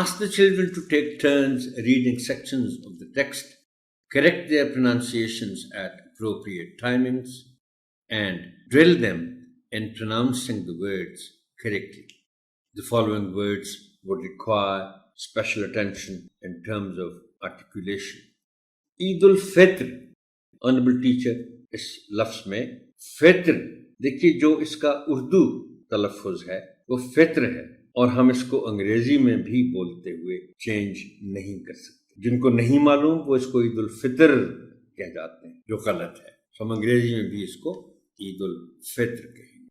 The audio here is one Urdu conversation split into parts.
Ask the children to take turns reading sections of the text, correct their pronunciations at appropriate timings, and drill them in pronouncing the words correctly. The following words would require special attention in terms of articulation. Eid-ul-Fitr, Honorable Teacher, اس لفظ میں فطر، دیکھیے جو اس کا اردو تلفظ ہے وہ فطر ہے، اور ہم اس کو انگریزی میں بھی بولتے ہوئے چینج نہیں کر سکتے. جن کو نہیں معلوم وہ اس کو عید الفطر کہہ جاتے ہیں، جو غلط ہے. ہم انگریزی میں بھی اس کو عید الفطر کہیں گے.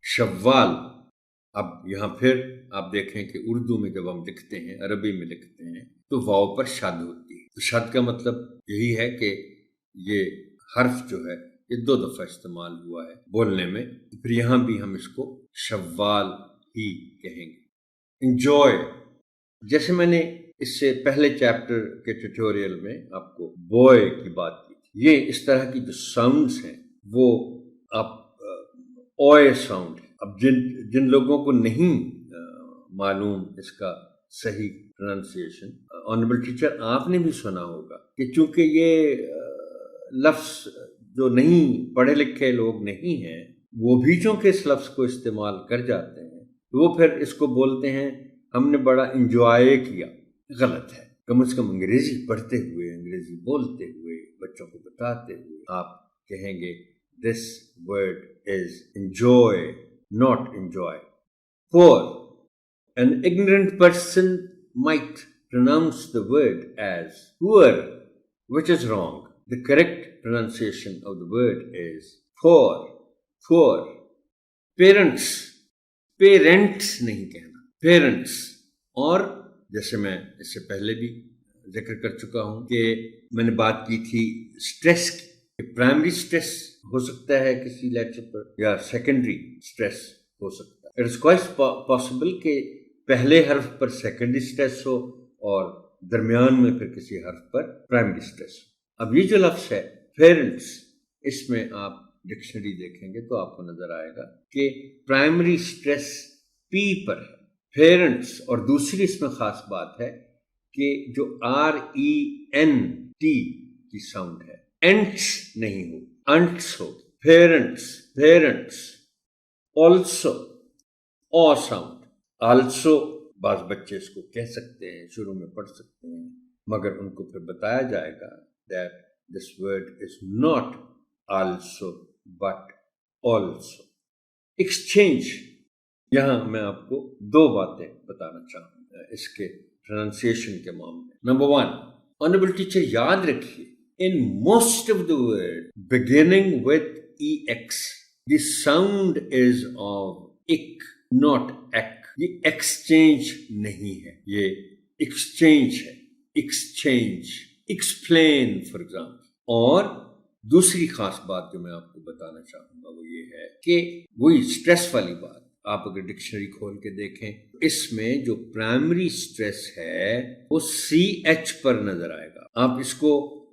شوال، اب یہاں پھر آپ دیکھیں کہ اردو میں جب ہم لکھتے ہیں، عربی میں لکھتے ہیں تو واو پر شد ہوتی ہے. تو شد کا مطلب یہی ہے کہ یہ حرف جو ہے یہ 2 دفعہ استعمال ہوا ہے بولنے میں، پھر یہاں بھی ہم اس کو شوال ہی کہیں گے. انجوائے، جیسے میں نے اس سے پہلے چیپٹر کے ٹیوٹوریل میں آپ کو بوائے کی بات کی تھی، یہ اس طرح کی جو ساؤنڈز ہیں وہ آپ اوئے ساؤنڈ ہے. اب جن لوگوں کو نہیں معلوم اس کا صحیح پروننسیشن، آنریبل ٹیچر آپ نے بھی سنا ہوگا کہ چونکہ یہ لفظ جو نہیں پڑھے لکھے لوگ نہیں ہیں وہ بھی چونکہ اس لفظ کو استعمال کر جاتے ہیں، وہ پھر اس کو بولتے ہیں ہم نے بڑا انجوائے کیا. غلط ہے. کم از کم انگریزی پڑھتے ہوئے، انگریزی بولتے ہوئے، بچوں کو بتاتے ہوئے آپ کہیں گے this word is enjoy, not enjoy. Poor, an ignorant person might pronounce the word as poor, which is wrong. The correct pronunciation of the word is poor, poor. Parents, parents نہیں کہنا، parents. اور جیسے میں اس سے پہلے بھی ذکر کر چکا ہوں کہ میں نے بات کی تھی اسٹریس کی، پرائمری اسٹریس ہو سکتا ہے کسی لیٹر پر یا سیکنڈری اسٹریس ہو سکتا ہے. اٹس کوائٹ پاسبل کہ پہلے حرف پر سیکنڈری اسٹریس ہو اور درمیان میں پھر کسی حرف پر پرائمری اسٹریس ہو. اب یہ جو لفظ ہے پیرنٹس، اس میں آپ ڈکشنری دیکھیں گے تو آپ کو نظر آئے گا کہ پرائمری اسٹریس پی پر ہے، پیرنٹس. اور دوسری اس میں خاص بات ہے کہ جو RENT کی ساؤنڈ ہے، اینٹس نہیں ہو، انٹس ہو. Parents, parents. Also, O sound. Also بعض بچے اس کو کہہ سکتے ہیں، شروع میں پڑھ سکتے ہیں، مگر ان کو پھر بتایا جائے گا that this word is not also but also. Exchange، یہاں میں آپ کو 2 باتیں بتانا چاہوں گا اس کے پروننسیشن کے معاملے. نمبر 1، آنریبل ٹیچر یاد رکھیے in most of the word beginning with EX the sound is of ick not ek. یہ ایکسچینج نہیں ہے، یہ ایکسچینج ہے. Exchange, explain for example. اور دوسری خاص بات جو میں آپ کو بتانا چاہوں گا وہ یہ ہے کہ وہی اسٹریس والی بات، آپ اگر ڈکشنری کھول کے دیکھیں اس میں جو پرائمری اسٹریس ہے وہ CH پر نظر آئے گا. آپ اس کو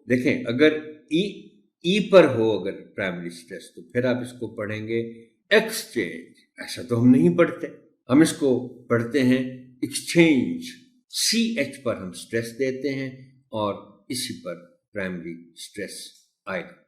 دیکھیں، اگر ای پر ہو اگر پرائمری اسٹریس تو پھر آپ اس کو پڑھیں گے ایکسچینج. ایسا تو ہم نہیں پڑھتے، ہم اس کو پڑھتے ہیں ایکسچینج. CH پر ہم اسٹریس دیتے ہیں اور اسی پر پرائمری اسٹریس آئے گا.